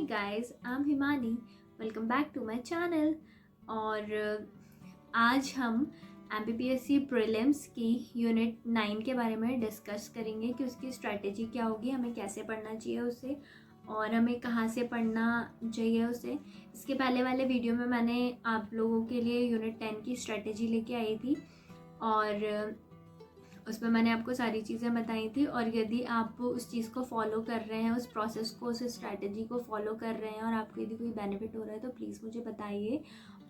Guys, I am Himani. Welcome back to my channel. और आज हम एमपीपीएससी प्रीलिम्स की यूनिट 9 के बारे में डिस्कस करेंगे कि उसकी स्ट्रैटेजी क्या होगी, हमें कैसे पढ़ना चाहिए उसे और हमें कहाँ से पढ़ना चाहिए उसे। इसके पहले वाले वीडियो में मैंने आप लोगों के लिए यूनिट 10 की स्ट्रैटेजी लेके आई थी और उसमें मैंने आपको सारी चीज़ें बताई थी। और यदि आप उस चीज़ को फॉलो कर रहे हैं, उस प्रोसेस को, उस स्ट्रैटेजी को फॉलो कर रहे हैं और आपको यदि कोई बेनिफिट हो रहा है तो प्लीज़ मुझे बताइए।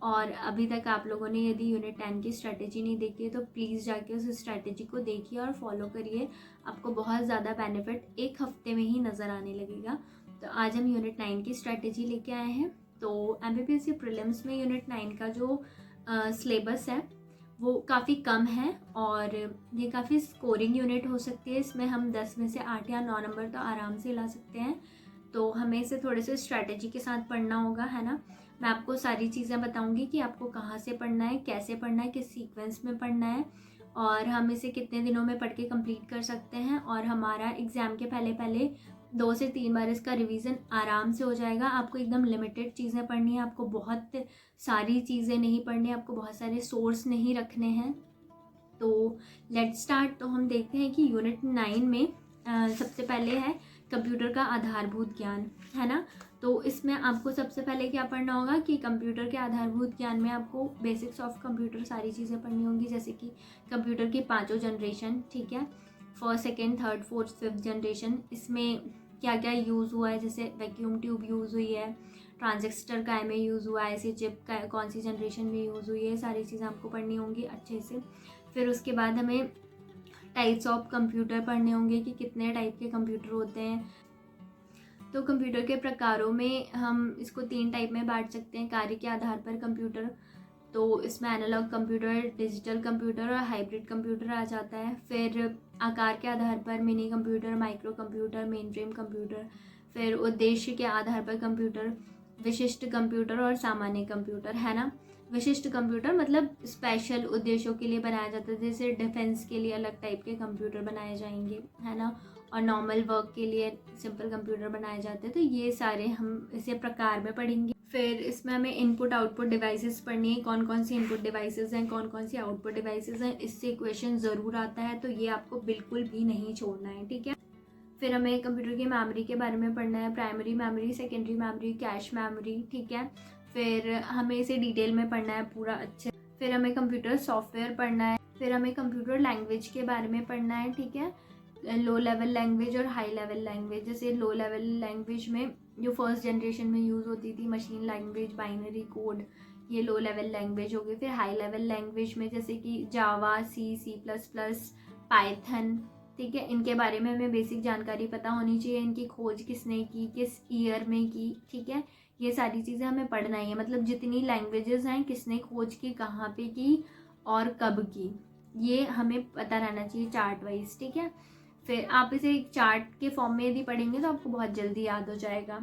और अभी तक आप लोगों ने यदि यूनिट 10 की स्ट्रैटेजी नहीं देखी है तो प्लीज़ जाके उस स्ट्रैटेजी को देखिए और फॉलो करिए। आपको बहुत ज़्यादा बेनिफिट एक हफ्ते में ही नज़र आने लगेगा। तो आज हम यूनिट 9 की स्ट्रैटेजी लेके आए हैं। तो एमपीपीएससी प्रीलिम्स में यूनिट 9 का जो सिलेबस है वो काफ़ी कम है और ये काफ़ी स्कोरिंग यूनिट हो सकती है। इसमें हम 10 में से 8 या 9 नंबर तो आराम से ला सकते हैं। तो हमें इसे थोड़े से स्ट्रैटेजी के साथ पढ़ना होगा, है ना। मैं आपको सारी चीज़ें बताऊंगी कि आपको कहाँ से पढ़ना है, कैसे पढ़ना है, किस सीक्वेंस में पढ़ना है और हम इसे कितने दिनों में पढ़ के कंप्लीट कर सकते हैं। और हमारा एग्ज़ाम के पहले पहले 2 से 3 बार इसका रिवीजन आराम से हो जाएगा। आपको एकदम लिमिटेड चीज़ें पढ़नी है, आपको बहुत सारी चीज़ें नहीं पढ़नी है, आपको बहुत सारे सोर्स नहीं रखने हैं। तो लेट्स स्टार्ट। तो हम देखते हैं कि यूनिट 9 में सबसे पहले है कंप्यूटर का आधारभूत ज्ञान, है ना। तो इसमें आपको सबसे पहले क्या पढ़ना होगा कि कंप्यूटर के आधारभूत ज्ञान में आपको बेसिक्स ऑफ कंप्यूटर सारी चीज़ें पढ़नी होंगी, जैसे कि कंप्यूटर की 5 जनरेशन, ठीक है, first, second, third, fourth, fifth generation. इसमें क्या क्या यूज़ हुआ है, जैसे वैक्यूम ट्यूब यूज़ हुई है, ट्रांजिस्टर काय में यूज़ हुआ है, ऐसी चिप का कौन सी जनरेशन में यूज़ हुई है, सारी चीज़ें आपको पढ़नी होंगी अच्छे से। फिर उसके बाद हमें टाइप्स ऑफ कंप्यूटर पढ़ने होंगे कि कितने टाइप के कंप्यूटर होते हैं। तो कंप्यूटर के प्रकारों में हम इसको 3 टाइप में बांट सकते हैं कार्य के आधार पर कंप्यूटर। तो इसमें एनालॉग कंप्यूटर, डिजिटल कंप्यूटर और हाइब्रिड कंप्यूटर आ जाता है। फिर आकार के आधार पर mini computer, micro computer, main frame computer. फिर उद्देश्य के आधार पर कंप्यूटर, विशिष्ट कंप्यूटर और सामान्य कंप्यूटर, है ना। विशिष्ट कंप्यूटर मतलब स्पेशल उद्देश्यों के लिए बनाया जाता है, जैसे डिफेंस के लिए अलग टाइप के कंप्यूटर बनाए जाएंगे, है ना। और नॉर्मल वर्क के लिए सिंपल कंप्यूटर बनाए जाते हैं। तो ये सारे हम इसे प्रकार में पढ़ेंगे। फिर इसमें हमें इनपुट आउटपुट डिवाइसेस पढ़नी है, कौन कौन सी इनपुट डिवाइसेस हैं, कौन कौन सी आउटपुट डिवाइसेस हैं। इससे क्वेश्चन ज़रूर आता है, तो ये आपको बिल्कुल भी नहीं छोड़ना है, ठीक है। फिर हमें कंप्यूटर की मेमोरी के बारे में पढ़ना है, primary memory, secondary memory, cache memory, ठीक है। फिर हमें इसे डिटेल में पढ़ना है पूरा अच्छे। फिर हमें कंप्यूटर सॉफ्टवेयर पढ़ना है। फिर हमें कंप्यूटर लैंग्वेज के बारे में पढ़ना है, ठीक है, लो लेवल लैंग्वेज और हाई लेवल लैंग्वेज। जैसे लो लेवल लैंग्वेज में जो फर्स्ट जनरेशन में यूज़ होती थी, मशीन लैंग्वेज, बाइनरी कोड, ये लो लेवल लैंग्वेज हो गई। फिर हाई लेवल लैंग्वेज में जैसे कि जावा, सी प्लस प्लस, पाइथन, ठीक है, इनके बारे में हमें बेसिक जानकारी पता होनी चाहिए। इनकी खोज किसने की, किस ईयर में की, ठीक है, ये सारी चीज़ें हमें पढ़ना ही है। मतलब जितनी लैंग्वेजेस हैं, किसने खोज की, कहाँ पे की और कब की, ये हमें पता रहना चाहिए चार्ट वाइज, ठीक है। फिर आप इसे एक चार्ट के फॉर्म में यदि पढ़ेंगे तो आपको बहुत जल्दी याद हो जाएगा।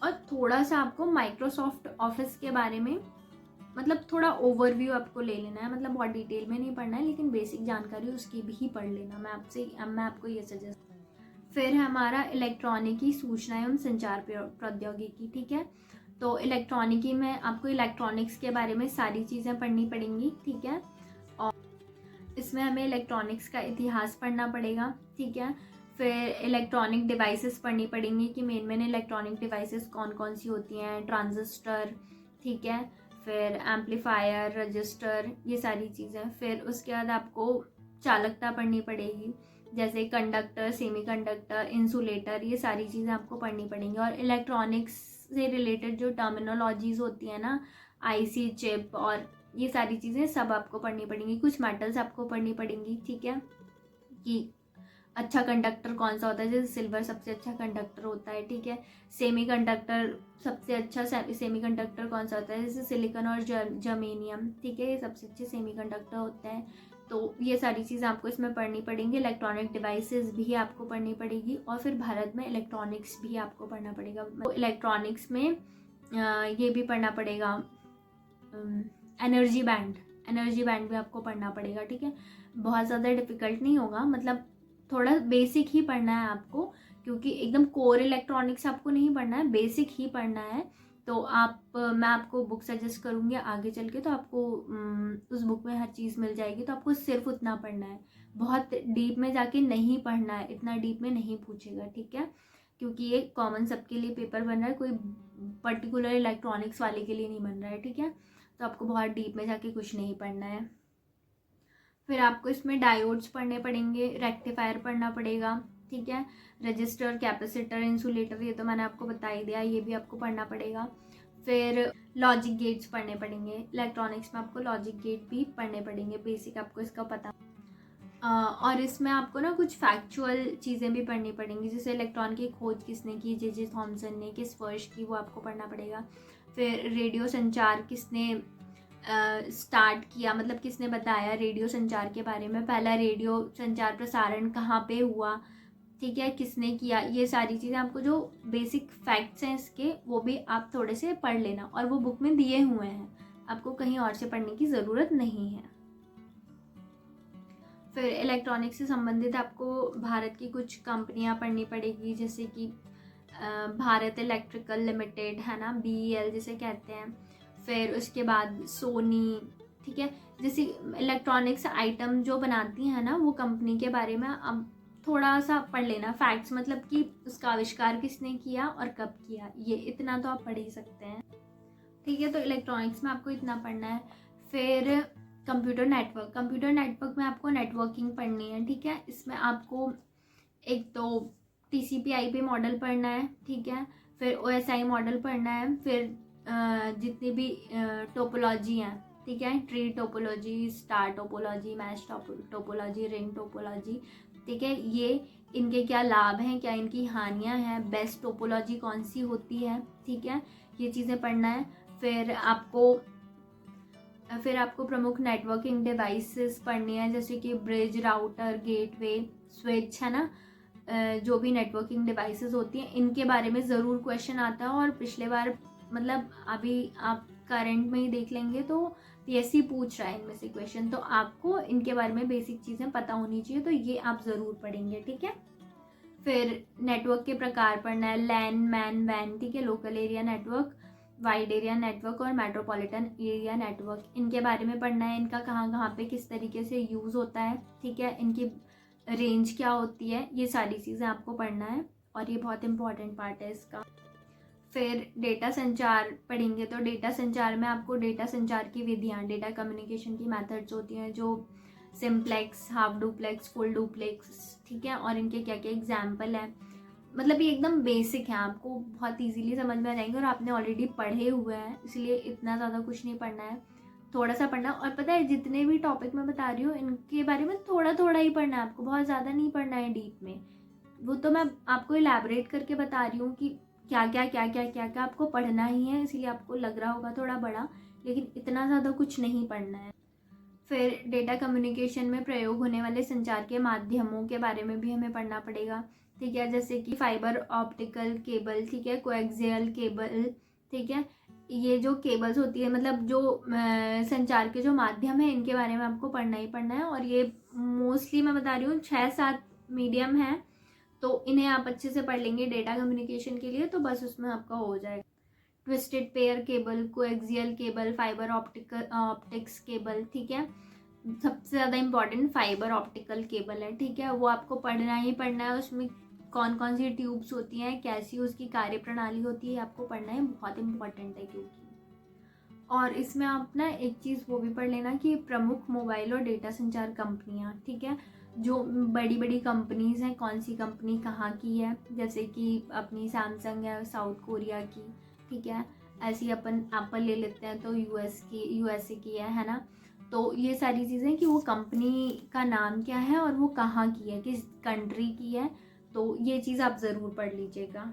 और थोड़ा सा आपको माइक्रोसॉफ्ट ऑफिस के बारे में मतलब थोड़ा ओवरव्यू आपको ले लेना है, मतलब बहुत डिटेल में नहीं पढ़ना है, लेकिन बेसिक जानकारी उसकी भी पढ़ लेना। मैं आपको ये सजेस्ट। फिर है हमारा इलेक्ट्रॉनिकी, सूचना एवं संचार प्रौद्योगिकी, ठीक है। तो इलेक्ट्रॉनिकी में आपको इलेक्ट्रॉनिक्स के बारे में सारी चीज़ें पढ़नी पड़ेंगी, ठीक है। और इसमें हमें इलेक्ट्रॉनिक्स का इतिहास पढ़ना पड़ेगा, ठीक है। फिर इलेक्ट्रॉनिक डिवाइसेस पढ़नी पड़ेंगी कि मेन इलेक्ट्रॉनिक डिवाइसेस कौन कौन सी होती हैं, ट्रांजिस्टर, ठीक है, फिर एम्पलीफायर, रजिस्टर, ये सारी चीज़ें। फिर उसके बाद आपको चालकता पढ़नी पड़ेगी, जैसे कंडक्टर, सेमीकंडक्टर, इंसुलेटर, ये सारी चीज़ें आपको पढ़नी पड़ेंगी। और इलेक्ट्रॉनिक्स से रिलेटेड जो टर्मिनोलॉजीज होती है ना, आईसी, चिप और ये सारी चीज़ें सब आपको पढ़नी पड़ेंगी। कुछ मेटल्स आपको पढ़नी पड़ेंगी, ठीक है, कि अच्छा कंडक्टर कौन सा होता है, जैसे सिल्वर सबसे अच्छा कंडक्टर होता है, ठीक है। सेमी कंडक्टर सबसे अच्छा सेमी कंडक्टर कौन सा होता है, जैसे सिलिकॉन और जर्मेनियम, ठीक है, ये सबसे अच्छे सेमी कंडक्टर होते हैं। तो ये सारी चीज़ें आपको इसमें पढ़नी पड़ेंगी। इलेक्ट्रॉनिक डिवाइसेस भी आपको पढ़नी पड़ेगी और फिर भारत में इलेक्ट्रॉनिक्स भी आपको पढ़ना पड़ेगा। तो इलेक्ट्रॉनिक्स में ये भी पढ़ना पड़ेगा, एनर्जी बैंड भी आपको पढ़ना पड़ेगा, ठीक है। बहुत ज़्यादा डिफिकल्ट नहीं होगा, मतलब थोड़ा बेसिक ही पढ़ना है आपको, क्योंकि एकदम कोर इलेक्ट्रॉनिक्स आपको नहीं पढ़ना है, बेसिक ही पढ़ना है। तो मैं आपको बुक सजेस्ट करूँगी आगे चल के, तो आपको उस बुक में हर चीज़ मिल जाएगी। तो आपको सिर्फ उतना पढ़ना है, बहुत डीप में जाके नहीं पढ़ना है, इतना डीप में नहीं पूछेगा, ठीक है, क्योंकि ये कॉमन सबके लिए पेपर बन रहा है, कोई पर्टिकुलर इलेक्ट्रॉनिक्स वाले के लिए नहीं बन रहा है, ठीक है। तो आपको बहुत डीप में जाके कुछ नहीं पढ़ना है। फिर आपको इसमें डायोड्स पढ़ने पड़ेंगे, रेक्टिफायर पढ़ना पड़ेगा, ठीक है, रजिस्टर, कैपेसिटर, इंसुलेटर, ये तो मैंने आपको बता ही दिया, ये भी आपको पढ़ना पड़ेगा। फिर लॉजिक गेट्स पढ़ने पड़ेंगे, इलेक्ट्रॉनिक्स में आपको लॉजिक गेट भी पढ़ने पड़ेंगे, बेसिक आपको इसका पता। और इसमें आपको ना कुछ फैक्चुअल चीज़ें भी पढ़नी पड़ेंगी, जैसे इलेक्ट्रॉन की खोज किसने की, जे थॉमसन ने, किस वर्ष की, वो आपको पढ़ना पड़ेगा। फिर रेडियो संचार किसने स्टार्ट किया, मतलब किसने बताया रेडियो संचार के बारे में, पहला रेडियो संचार प्रसारण कहाँ पे हुआ, ठीक है, किसने किया, ये सारी चीज़ें आपको जो बेसिक फैक्ट्स हैं इसके, वो भी आप थोड़े से पढ़ लेना, और वो बुक में दिए हुए हैं, आपको कहीं और से पढ़ने की ज़रूरत नहीं है। फिर इलेक्ट्रॉनिक्स से संबंधित आपको भारत की कुछ कंपनियां पढ़नी पड़ेगी, जैसे कि भारत इलेक्ट्रिकल लिमिटेड है ना, BEL जिसे कहते हैं। फिर उसके बाद सोनी, ठीक है, जैसे इलेक्ट्रॉनिक्स आइटम जो बनाती हैं ना वो कंपनी के बारे में अब थोड़ा सा पढ़ लेना, फैक्ट्स, मतलब कि उसका आविष्कार किसने किया और कब किया, ये इतना तो आप पढ़ ही सकते हैं, ठीक है। तो इलेक्ट्रॉनिक्स में आपको इतना पढ़ना है। फिर कंप्यूटर नेटवर्क में आपको नेटवर्किंग पढ़नी है, ठीक है। इसमें आपको एक तो TCP/IP मॉडल पढ़ना है, ठीक है, फिर OSI मॉडल पढ़ना है, फिर जितनी भी टोपोलॉजी हैं, ठीक है, tree topology, star topology, mesh topology, ring topology, ठीक है, ये इनके क्या लाभ हैं, क्या इनकी हानियां हैं, बेस्ट टोपोलॉजी कौन सी होती है, ठीक है, ये चीज़ें पढ़ना है। फिर आपको प्रमुख नेटवर्किंग डिवाइसेस पढ़नी है, जैसे कि ब्रिज, राउटर, गेटवे, स्विच, है ना, जो भी नेटवर्किंग डिवाइसेस होती हैं इनके बारे में ज़रूर क्वेश्चन आता है। और पिछले बार, मतलब अभी आप करंट में ही देख लेंगे तो PSC पूछ रहा है इनमें से क्वेश्चन, तो आपको इनके बारे में बेसिक चीज़ें पता होनी चाहिए, तो ये आप ज़रूर पढ़ेंगे, ठीक है। फिर नेटवर्क के प्रकार पढ़ना है, लैन, मैन, वैन, ठीक है, local area network, wide area network और मेट्रोपॉलिटन एरिया नेटवर्क, इनके बारे में पढ़ना है, इनका कहाँ कहाँ पे किस तरीके से यूज़ होता है, ठीक है, इनकी रेंज क्या होती है, ये सारी चीज़ें आपको पढ़ना है, और ये बहुत इंपॉर्टेंट पार्ट है इसका। फिर डेटा संचार पढ़ेंगे, तो डेटा संचार में आपको डेटा संचार की विधियाँ, डेटा कम्युनिकेशन की मेथड्स होती हैं, जो simplex, half duplex, full duplex, ठीक है, और इनके क्या क्या एग्जाम्पल हैं, मतलब ये एकदम बेसिक है, आपको बहुत इजीली समझ में आ जाएंगे, और आपने ऑलरेडी पढ़े हुए हैं, इसलिए इतना ज़्यादा कुछ नहीं पढ़ना है, थोड़ा सा पढ़ना। और पता है जितने भी टॉपिक मैं बता रही हूँ इनके बारे में थोड़ा थोड़ा ही पढ़ना है आपको, बहुत ज़्यादा नहीं पढ़ना है डीप में, वो तो मैं आपको इलैबोरेट करके बता रही हूँ कि क्या क्या आपको पढ़ना ही है, इसलिए आपको लग रहा होगा थोड़ा बड़ा, लेकिन इतना ज़्यादा कुछ नहीं पढ़ना है। फिर डेटा कम्युनिकेशन में प्रयोग होने वाले संचार के माध्यमों के बारे में भी हमें पढ़ना पड़ेगा, ठीक है, जैसे कि फाइबर ऑप्टिकल केबल, ठीक है, कोएक्सियल केबल, ठीक है, ये जो केबल्स होती है, मतलब जो संचार के जो माध्यम है इनके बारे में आपको पढ़ना ही पढ़ना है। और ये मोस्टली मैं बता रही हूँ 6-7 मीडियम है, तो इन्हें आप अच्छे से पढ़ लेंगे डेटा कम्युनिकेशन के लिए, तो बस उसमें आपका हो जाएगा। Twisted pair cable, coaxial cable, fibre optics cable, ठीक है, सबसे ज़्यादा इम्पॉर्टेंट फाइबर ऑप्टिकल केबल है, ठीक है, वो आपको पढ़ना ही पढ़ना है, उसमें कौन कौन सी ट्यूब्स होती हैं, कैसी उसकी कार्य प्रणाली होती है, आपको पढ़ना है, बहुत इंपॉर्टेंट है क्योंकि। और इसमें आप ना एक चीज़ वो भी पढ़ लेना कि प्रमुख मोबाइल और डेटा संचार कंपनियां, ठीक है, जो बड़ी बड़ी कंपनीज़ हैं, कौन सी कंपनी कहाँ की है, जैसे कि अपनी सैमसंग है साउथ कोरिया की, ठीक है, ऐसी अपन एप्पल ले लेते हैं तो USA की है ना, तो ये सारी चीज़ें कि वो कंपनी का नाम क्या है और वो कहाँ की है, किस कंट्री की है, तो ये चीज़ आप ज़रूर पढ़ लीजिएगा।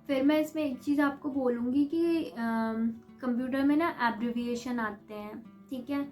फिर मैं इसमें एक चीज़ आपको बोलूँगी कि कंप्यूटर में ना एब्रिविएशन आते हैं, ठीक है,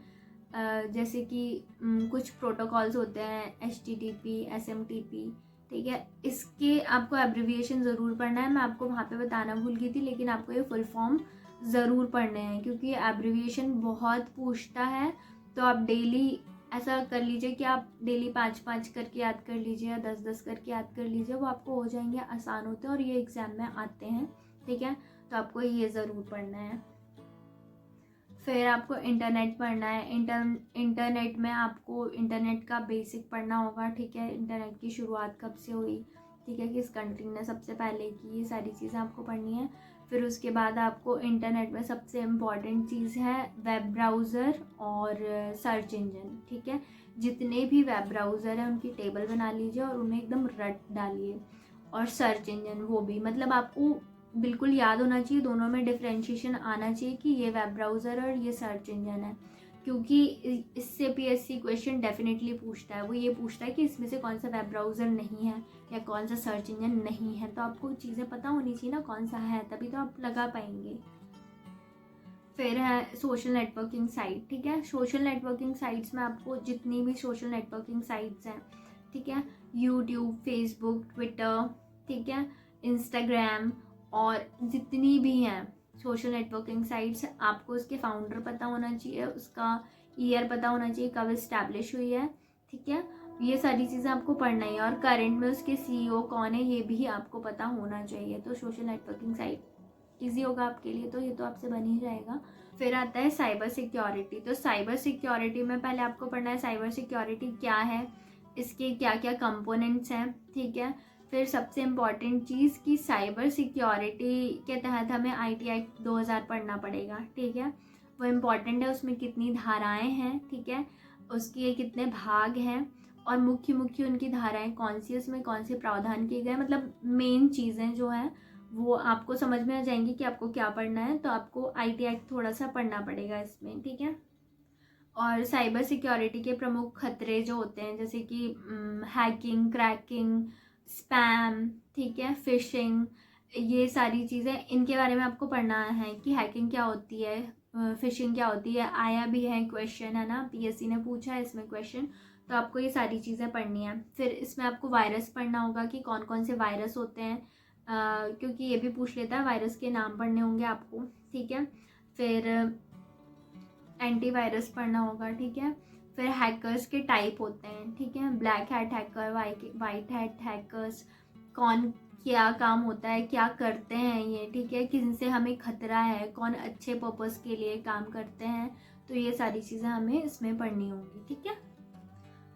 जैसे कि कुछ प्रोटोकॉल्स होते हैं, HTTP, SMTP, ठीक है, इसके आपको एब्रिविएशन ज़रूर पढ़ना है, मैं आपको वहाँ पे बताना भूल गई थी, लेकिन आपको ये फुल फॉर्म ज़रूर पढ़ने हैं, क्योंकि एब्रिविएशन बहुत पूछता है, तो आप डेली ऐसा कर लीजिए कि आप डेली 5-5 करके याद कर लीजिए या 10-10 करके याद कर लीजिए, वो आपको हो जाएंगे, आसान होते हैं और ये एग्ज़ाम में आते हैं, ठीक है। तो आपको ये ज़रूर पढ़ना है। फिर आपको इंटरनेट पढ़ना है। इंटरनेट में आपको इंटरनेट का बेसिक पढ़ना होगा, ठीक है। इंटरनेट की शुरुआत कब से हुई, ठीक है, किस कंट्री ने सबसे पहले की, ये सारी चीज़ें आपको पढ़नी है। फिर उसके बाद आपको इंटरनेट में सबसे इम्पॉर्टेंट चीज़ है वेब ब्राउज़र और सर्च इंजन, ठीक है। जितने भी वेब ब्राउज़र हैं उनकी टेबल बना लीजिए और उन्हें एकदम रट डालिए। और सर्च इंजन वो भी, मतलब आपको बिल्कुल याद होना चाहिए, दोनों में डिफरेंशिएशन आना चाहिए कि ये वेब ब्राउज़र और ये सर्च इंजन है, क्योंकि इससे पीएससी क्वेश्चन डेफिनेटली पूछता है। वो ये पूछता है कि इसमें से कौन सा वेब ब्राउज़र नहीं है या कौन सा सर्च इंजन नहीं है। तो आपको चीज़ें पता होनी चाहिए ना कौन सा है, तभी तो आप लगा पाएंगे। फिर है सोशल नेटवर्किंग साइट, ठीक है। सोशल नेटवर्किंग साइट्स में आपको जितनी भी सोशल नेटवर्किंग साइट्स हैं, ठीक है, यूट्यूब, फेसबुक, ट्विटर, ठीक है, इंस्टाग्राम और जितनी भी हैं सोशल नेटवर्किंग साइट्स, आपको उसके फाउंडर पता होना चाहिए, उसका ईयर पता होना चाहिए, कब इस्टेब्लिश हुई है, ठीक है। ये सारी चीज़ें आपको पढ़ना ही है और करंट में उसके सीईओ कौन है ये भी आपको पता होना चाहिए। तो सोशल नेटवर्किंग साइट ईजी होगा आपके लिए, तो ये तो आपसे बन ही जाएगा। फिर आता है साइबर सिक्योरिटी। तो साइबर सिक्योरिटी में पहले आपको पढ़ना है साइबर सिक्योरिटी क्या है, इसके क्या क्या कंपोनेंट्स हैं, ठीक है। फिर सबसे इम्पॉर्टेंट चीज़ कि साइबर सिक्योरिटी के तहत हमें आईटी एक्ट 2000 पढ़ना पड़ेगा, ठीक है। वो इम्पॉर्टेंट है, उसमें कितनी धाराएं हैं, ठीक है, उसके कितने भाग हैं और मुख्य मुख्य उनकी धाराएं कौन सी, उसमें कौन से प्रावधान किए गए, मतलब मेन चीज़ें जो हैं वो आपको समझ में आ जाएंगी कि आपको क्या पढ़ना है। तो आपको आईटी एक्ट थोड़ा सा पढ़ना पड़ेगा इसमें, ठीक है। और साइबर सिक्योरिटी के प्रमुख खतरे जो होते हैं जैसे कि हैकिंग, क्रैकिंग, स्पैम, ठीक है, फिशिंग, ये सारी चीज़ें, इनके बारे में आपको पढ़ना है कि हैकिंग क्या होती है, फिशिंग क्या होती है। आया भी है क्वेश्चन, है ना, पीएससी ने पूछा है इसमें क्वेश्चन, तो आपको ये सारी चीज़ें पढ़नी है। फिर इसमें आपको वायरस पढ़ना होगा कि कौन कौन से वायरस होते हैं, क्योंकि ये भी पूछ लेता है, वायरस के नाम पढ़ने होंगे आपको, ठीक है। फिर एंटीवायरस पढ़ना होगा, ठीक है। फिर हैकर्स के टाइप होते हैं, ठीक है, black hat hacker, white hat hackers, कौन क्या काम होता है, क्या करते हैं ये, ठीक है, किनसे हमें खतरा है, कौन अच्छे पर्पस के लिए काम करते हैं। तो ये सारी चीज़ें हमें इसमें पढ़नी होंगी, ठीक है।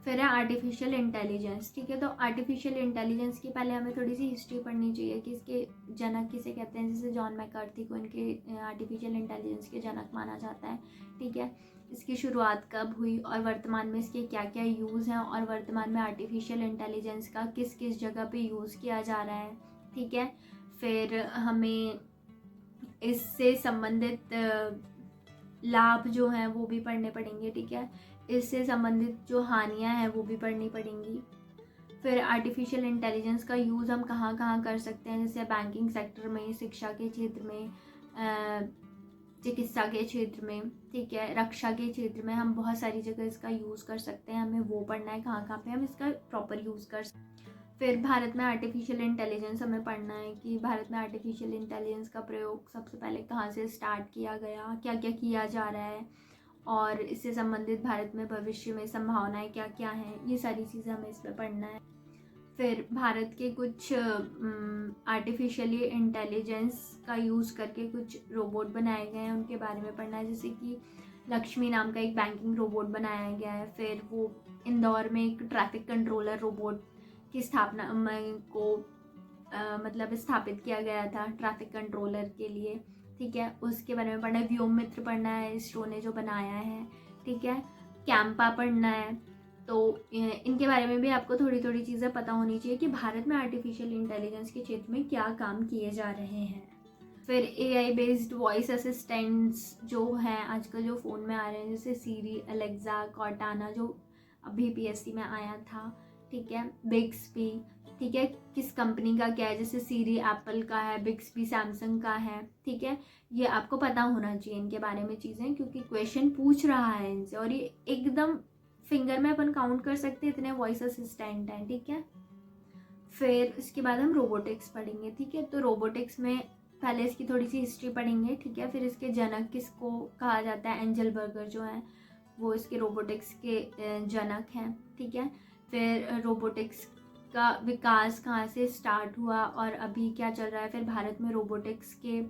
फिर है आर्टिफिशियल इंटेलिजेंस, ठीक है। तो आर्टिफिशियल इंटेलिजेंस की पहले हमें थोड़ी सी हिस्ट्री पढ़नी चाहिए कि इसके जनक किसे कहते हैं। जैसे जॉन मैकार्थी को इनके आर्टिफिशियल इंटेलिजेंस के जनक माना जाता है, ठीक है। इसकी शुरुआत कब हुई और वर्तमान में इसके क्या क्या यूज़ हैं और वर्तमान में आर्टिफिशियल इंटेलिजेंस का किस किस जगह पे यूज़ किया जा रहा है, ठीक है। फिर हमें इससे संबंधित लाभ जो हैं वो भी पढ़ने पड़ेंगे, ठीक है। इससे संबंधित जो हानियां हैं वो भी पढ़नी पड़ेंगी। फिर आर्टिफिशियल इंटेलिजेंस का यूज़ हम कहाँ कहाँ कर सकते हैं, जैसे बैंकिंग सेक्टर में, शिक्षा के क्षेत्र में, चिकित्सा के क्षेत्र में, ठीक है, रक्षा के क्षेत्र में, हम बहुत सारी जगह इसका यूज़ कर सकते हैं। हमें वो पढ़ना है कहाँ कहाँ पे हम इसका प्रॉपर यूज़ कर सकते हैं। फिर भारत में आर्टिफिशियल इंटेलिजेंस हमें पढ़ना है कि भारत में आर्टिफिशियल इंटेलिजेंस का प्रयोग सबसे पहले कहाँ से स्टार्ट किया गया, क्या क्या किया जा रहा है और इससे संबंधित भारत में भविष्य में संभावनाएं क्या क्या हैं, ये सारी चीज़ें हमें इस पर पढ़ना है। फिर भारत के कुछ आर्टिफिशियली इंटेलिजेंस का यूज़ करके कुछ रोबोट बनाए गए हैं, उनके बारे में पढ़ना है। जैसे कि लक्ष्मी नाम का एक बैंकिंग रोबोट बनाया गया है। फिर वो इंदौर में एक ट्रैफिक कंट्रोलर रोबोट की स्थापना को मतलब स्थापित किया गया था ट्रैफिक कंट्रोलर के लिए, ठीक है, उसके बारे में पढ़ना है। व्योम मित्र पढ़ना है, इसरो ने जो बनाया है, ठीक है। कैंपा पढ़ना है। तो इनके बारे में भी आपको थोड़ी थोड़ी चीज़ें पता होनी चाहिए कि भारत में आर्टिफिशियल इंटेलिजेंस के क्षेत्र में क्या काम किए जा रहे हैं। फिर एआई बेस्ड वॉइस असिस्टेंट्स जो हैं आजकल जो फ़ोन में आ रहे हैं, जैसे सीरी, अलेक्सा, कॉर्टाना जो अभी पीएससी में आया था, ठीक है, बिक्सबी, ठीक है, किस कंपनी का क्या है, जैसे सीरी एप्पल का है, बिक्सबी सैमसंग का है, ठीक है। ये आपको पता होना चाहिए इनके बारे में चीज़ें, क्योंकि क्वेश्चन पूछ रहा है इनसे और ये एकदम फिंगर में अपन काउंट कर सकते हैं इतने वॉइस असिस्टेंट हैं, ठीक है। फिर इसके बाद हम रोबोटिक्स पढ़ेंगे, ठीक है। तो रोबोटिक्स में पहले इसकी थोड़ी सी हिस्ट्री पढ़ेंगे, ठीक है। फिर इसके जनक किसको कहा जाता है, एंजल बर्गर जो है वो इसके रोबोटिक्स के जनक हैं, ठीक है। फिर रोबोटिक्स का विकास कहाँ से स्टार्ट हुआ और अभी क्या चल रहा है, फिर भारत में रोबोटिक्स के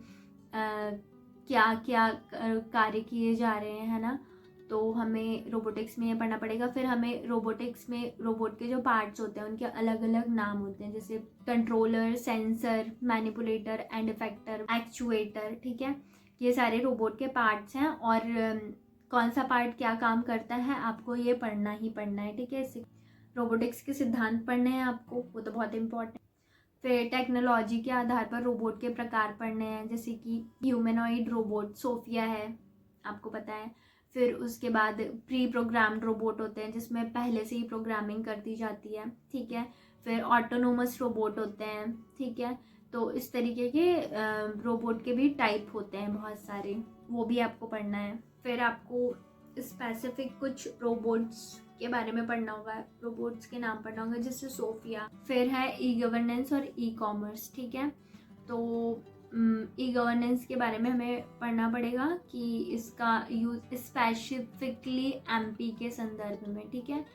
क्या क्या कार्य किए जा रहे हैं, है ना। तो हमें रोबोटिक्स में ये पढ़ना पड़ेगा। फिर हमें रोबोटिक्स में रोबोट के जो पार्ट्स होते हैं उनके अलग अलग नाम होते हैं, जैसे controller, sensor, manipulator, and effector, actuator, ठीक है। ये सारे रोबोट के पार्ट्स हैं और कौन सा पार्ट क्या काम करता है आपको ये पढ़ना ही पढ़ना है, ठीक है। इससे रोबोटिक्स के सिद्धांत पढ़ने हैं आपको, वो तो बहुत इंपॉर्टेंट। फिर टेक्नोलॉजी के आधार पर रोबोट के प्रकार पढ़ने हैं, जैसे कि ह्यूमनॉइड रोबोट सोफिया है, आपको पता है। फिर उसके बाद प्री प्रोग्राम्ड रोबोट होते हैं जिसमें पहले से ही प्रोग्रामिंग कर दी जाती है, ठीक है। फिर ऑटोनोमस रोबोट होते हैं, ठीक है। तो इस तरीके के रोबोट के भी टाइप होते हैं बहुत सारे, वो भी आपको पढ़ना है। फिर आपको स्पेसिफिक कुछ रोबोट्स के बारे में पढ़ना होगा, रोबोट्स के नाम पढ़ना होगा, जैसे सोफिया। फिर है ई गवर्नेंस और ई कॉमर्स, ठीक है। तो ई गवर्नेंस के बारे में हमें पढ़ना पड़ेगा कि इसका यूज स्पेसिफिकली एमपी के संदर्भ में, ठीक है।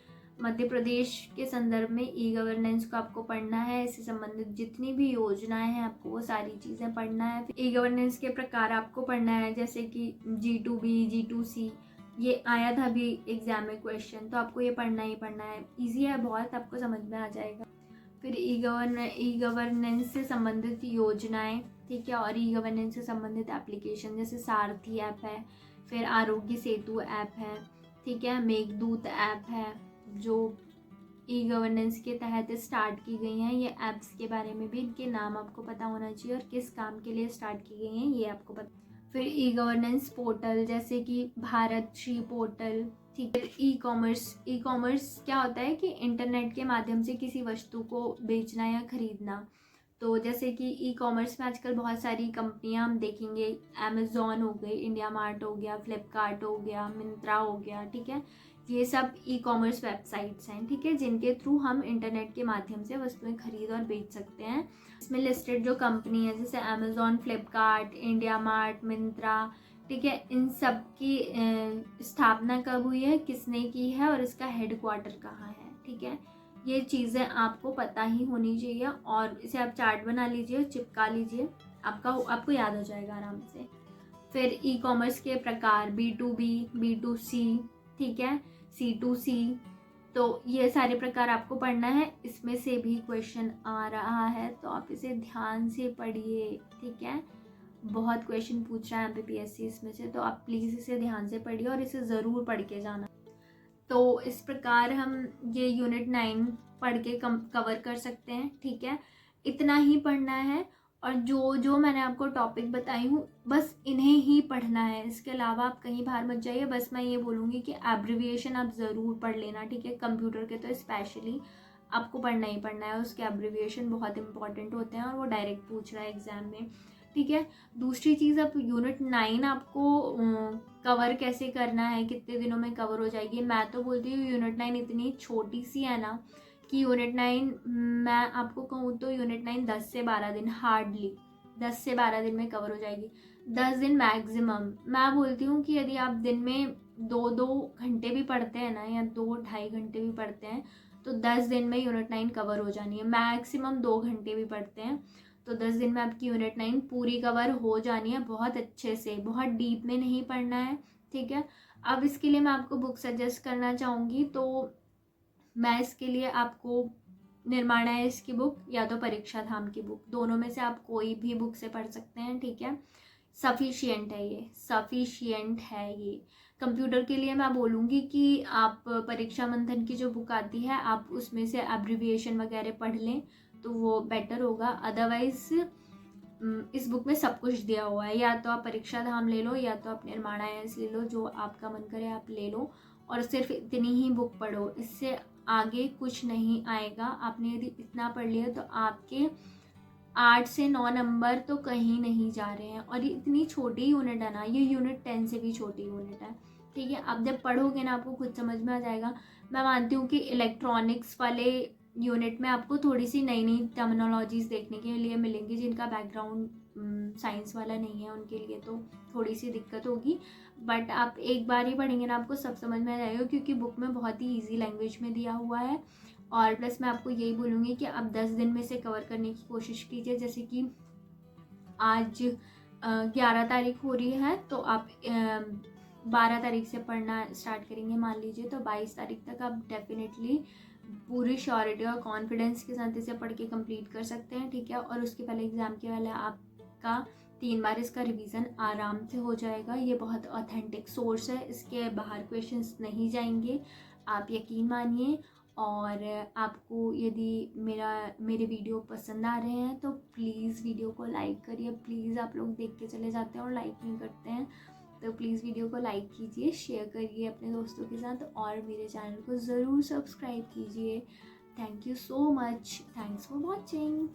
मध्य प्रदेश के संदर्भ में ई गवर्नेंस को आपको पढ़ना है, इससे संबंधित जितनी भी योजनाएं हैं आपको वो सारी चीज़ें पढ़ना है। ई गवर्नेंस के प्रकार आपको पढ़ना है, जैसे कि G2B, G2C, ये आया था अभी एग्जाम में क्वेश्चन, तो आपको ये पढ़ना ही पढ़ना है। इजी है बहुत, आपको समझ में आ जाएगा। फिर ई गवर्नेंस से संबंधित योजनाएं, ठीक है, और ई गवर्नेंस से संबंधित एप्लीकेशन, जैसे सारथी ऐप है, फिर आरोग्य सेतु ऐप है, ठीक है, मेघदूत ऐप है, जो ई गवर्नेंस के तहत स्टार्ट की गई हैं। ये ऐप्स के बारे में भी इनके नाम आपको पता होना चाहिए और किस काम के लिए स्टार्ट की गई हैं ये आपको पता। फिर ई गवर्नेंस पोर्टल, जैसे कि भारत श्री पोर्टल, ठीक है। ई कॉमर्स क्या होता है कि इंटरनेट के माध्यम से किसी वस्तु को बेचना या खरीदना। तो जैसे कि ई कॉमर्स में आजकल बहुत सारी कंपनियां हम देखेंगे, अमेज़ॉन हो गई, इंडिया मार्ट हो गया, फ्लिपकार्ट हो गया, मिंत्रा हो गया, ठीक है। ये सब ई कॉमर्स वेबसाइट्स हैं, ठीक है, जिनके थ्रू हम इंटरनेट के माध्यम से वस्तुएं खरीद और बेच सकते हैं। इसमें लिस्टेड जो कंपनी है जैसे Amazon, Flipkart, India mart, Myntra, ठीक है, इन सब की स्थापना कब हुई है, किसने की है और इसका हेडक्वार्टर कहाँ है, ठीक है। ये चीज़ें आपको पता ही होनी चाहिए और इसे आप चार्ट बना लीजिए, चिपका लीजिए, आपको याद हो जाएगा आराम से। फिर ई कॉमर्स के प्रकार B2B, B2C, ठीक है, C2C, तो ये सारे प्रकार आपको पढ़ना है। इसमें से भी क्वेश्चन आ रहा है तो आप इसे ध्यान से पढ़िए, ठीक है। बहुत क्वेश्चन पूछ रहा है MPPSC इसमें से, तो आप प्लीज़ इसे ध्यान से पढ़िए और इसे ज़रूर पढ़ के जाना। तो इस प्रकार हम ये यूनिट 9 पढ़ के कवर कर सकते हैं, ठीक है। इतना ही पढ़ना है और जो जो मैंने आपको टॉपिक बताई हूँ बस इन्हें ही पढ़ना है, इसके अलावा आप कहीं बाहर मत जाइए। बस मैं ये बोलूँगी कि एब्रिविएशन आप ज़रूर पढ़ लेना, ठीक है। कंप्यूटर के तो स्पेशली आपको पढ़ना ही पढ़ना है, उसके एब्रिविएशन बहुत इंपॉर्टेंट होते हैं और वो डायरेक्ट पूछ रहा है एग्ज़ाम में, ठीक है। दूसरी चीज़, अब यूनिट 9 आपको कवर कैसे करना है, कितने दिनों में कवर हो जाएगी। मैं तो बोलती हूँ यूनिट 9 इतनी छोटी सी है ना कि यूनिट 9, मैं आपको कहूँ तो यूनिट 9 10 से 12 दिन, हार्डली 10 से 12 दिन में कवर हो जाएगी, 10 दिन मैक्सिमम। मैं बोलती हूँ कि यदि आप दिन में 2-2 घंटे भी पढ़ते हैं ना, या 2-2.5 घंटे भी पढ़ते हैं, तो 10 दिन में यूनिट 9 कवर हो जानी है। मैक्सिमम 2 घंटे भी पढ़ते हैं तो 10 दिन में आपकी यूनिट 9 पूरी कवर हो जानी है, बहुत अच्छे से, बहुत डीप में नहीं पढ़ना है, ठीक है। अब इसके लिए मैं आपको बुक सजेस्ट करना चाहूँगी, तो मैं इसके लिए आपको निर्माणायस की बुक या तो परीक्षा धाम की बुक, दोनों में से आप कोई भी बुक से पढ़ सकते हैं, ठीक है। सफिशिएंट है ये, सफिशिएंट है ये। कंप्यूटर के लिए मैं बोलूँगी कि आप परीक्षा मंथन की जो बुक आती है आप उसमें से एब्रिविएशन वगैरह पढ़ लें तो वो बेटर होगा। अदरवाइज इस बुक में सब कुछ दिया हुआ है, या तो आप परीक्षा धाम ले लो या तो आप निर्माणायस ले लो, जो आपका मन करे आप ले लो और सिर्फ इतनी ही बुक पढ़ो, इससे आगे कुछ नहीं आएगा। आपने यदि इतना पढ़ लिया तो आपके 8 से 9 नंबर तो कहीं नहीं जा रहे हैं। और ये इतनी छोटी यूनिट है ना, ये यूनिट 10 से भी छोटी यूनिट है, ठीक है। अब जब पढ़ोगे ना आपको खुद समझ में आ जाएगा। मैं मानती हूँ कि इलेक्ट्रॉनिक्स वाले यूनिट में आपको थोड़ी सी नई नई टर्मिनोलॉजीज देखने के लिए मिलेंगी जिनका बैकग्राउंड साइंस वाला नहीं है उनके लिए तो थोड़ी सी दिक्कत होगी, बट आप एक बार ही पढ़ेंगे ना आपको सब समझ में आ जाएगा, क्योंकि बुक में बहुत ही ईजी लैंग्वेज में दिया हुआ है। और प्लस मैं आपको यही बोलूँगी कि आप 10 दिन में से कवर करने की कोशिश कीजिए। जैसे कि आज 11 तारीख हो रही है, तो आप 12 तारीख से पढ़ना स्टार्ट करेंगे मान लीजिए, तो 22 तारीख तक आप डेफिनेटली पूरी श्योरिटी और कॉन्फिडेंस के साथ इसे पढ़ के कंप्लीट कर सकते हैं, ठीक है। और उसके पहले एग्ज़ाम के पहले आपका 3 बार इसका रिवीजन आराम से हो जाएगा। ये बहुत ऑथेंटिक सोर्स है, इसके बाहर क्वेश्चंस नहीं जाएंगे, आप यकीन मानिए। और आपको यदि मेरे वीडियो पसंद आ रहे हैं तो प्लीज़ वीडियो को लाइक करिए। प्लीज़ आप लोग देख के चले जाते हैं और लाइक नहीं करते हैं, तो प्लीज़ वीडियो को लाइक कीजिए, शेयर करिए अपने दोस्तों के साथ, और मेरे चैनल को ज़रूर सब्सक्राइब कीजिए। Thank you so much, thanks for watching.